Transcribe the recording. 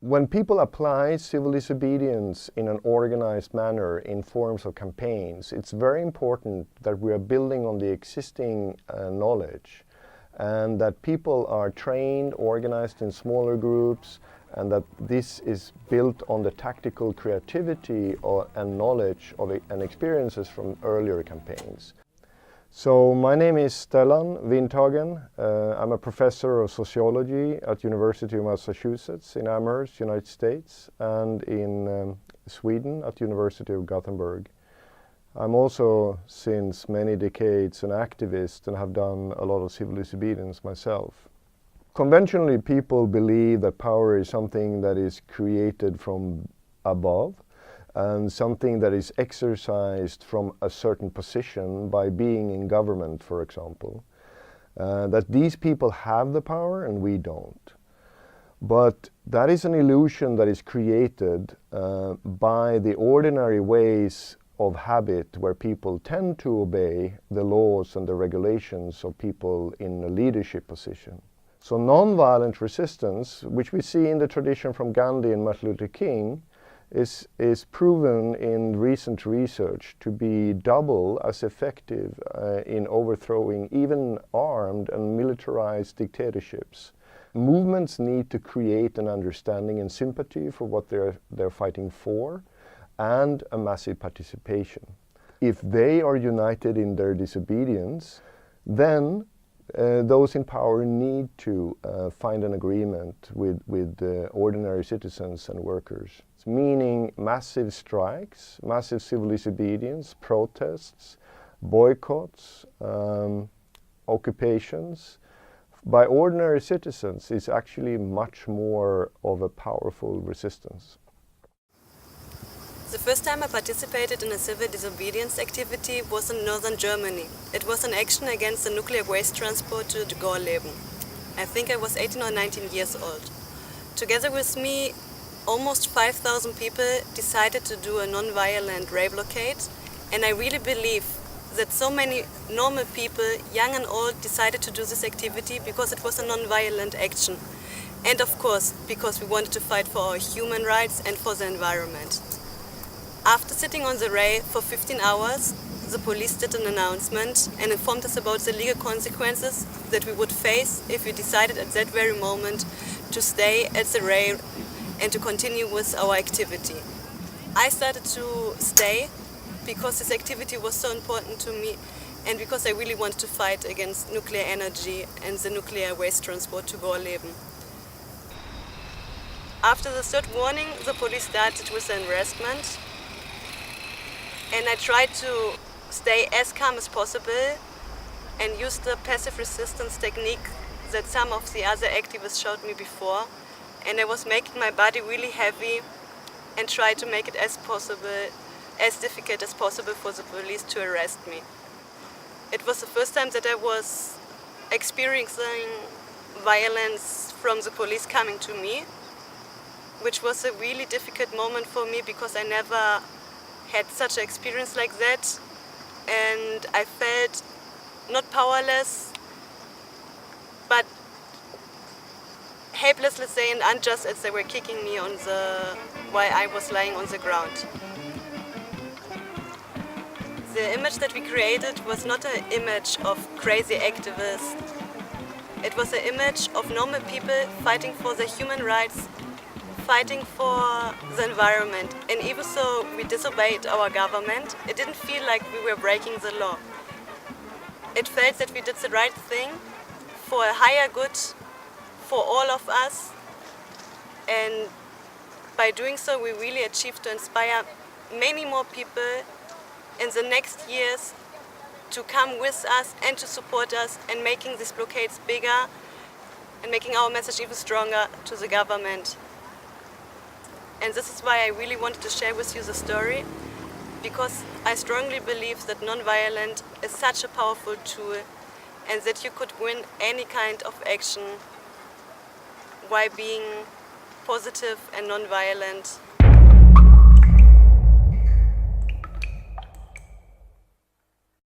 When people apply civil disobedience in an organized manner in forms of campaigns, it's very important that we are building on the existing knowledge, and that people are trained, organized in smaller groups, and that this is built on the tactical creativity and knowledge of and experiences from earlier campaigns. So my name is Stellan Vinthagen. I'm a professor of sociology at University of Massachusetts in Amherst, United States, and in Sweden at University of Gothenburg. I'm also, since many decades, an activist and have done a lot of civil disobedience myself. Conventionally, people believe that power is something that is created from above and something that is exercised from a certain position by being in government, for example. That these people have the power and we don't. But that is an illusion that is created by the ordinary ways of habit where people tend to obey the laws and the regulations of people in a leadership position. So non-violent resistance, which we see in the tradition from Gandhi and Martin Luther King, is proven in recent research to be double as effective in overthrowing even armed and militarized dictatorships. Movements need to create an understanding and sympathy for what they're fighting for, and a massive participation. If they are united in their disobedience, then those in power need to find an agreement with ordinary citizens and workers, meaning massive strikes, massive civil disobedience, protests, boycotts, occupations by ordinary citizens is actually much more of a powerful resistance. The first time I participated in a civil disobedience activity was in northern Germany. It was an action against the nuclear waste transport to Gorleben. I think I was 18 or 19 years old. Together with me, almost 5,000 people decided to do a non-violent rail blockade, and I really believe that so many normal people, young and old, decided to do this activity because it was a non-violent action. And of course, because we wanted to fight for our human rights and for the environment. After sitting on the rail for 15 hours, the police did an announcement and informed us about the legal consequences that we would face if we decided at that very moment to stay at the rail and to continue with our activity. I started to stay because this activity was so important to me and because I really wanted to fight against nuclear energy and the nuclear waste transport to Gorleben. After the third warning, the police started with an arrestment. And I tried to stay as calm as possible and use the passive resistance technique that some of the other activists showed me before. And I was making my body really heavy and tried to make it as difficult as possible for the police to arrest me. It was the first time that I was experiencing violence from the police coming to me, which was a really difficult moment for me because I never had such an experience like that, and I felt not powerless, but helpless, let's say, and unjust as they were kicking me while I was lying on the ground. The image that we created was not an image of crazy activists. It was an image of normal people fighting for their human rights, fighting for the environment, and even though we disobeyed our government, it didn't feel like we were breaking the law. It felt that we did the right thing for a higher good for all of us, and by doing so we really achieved to inspire many more people in the next years to come with us and to support us in making these blockades bigger and making our message even stronger to the government. And this is why I really wanted to share with you the story, because I strongly believe that non-violence is such a powerful tool and that you could win any kind of action while being positive and non-violent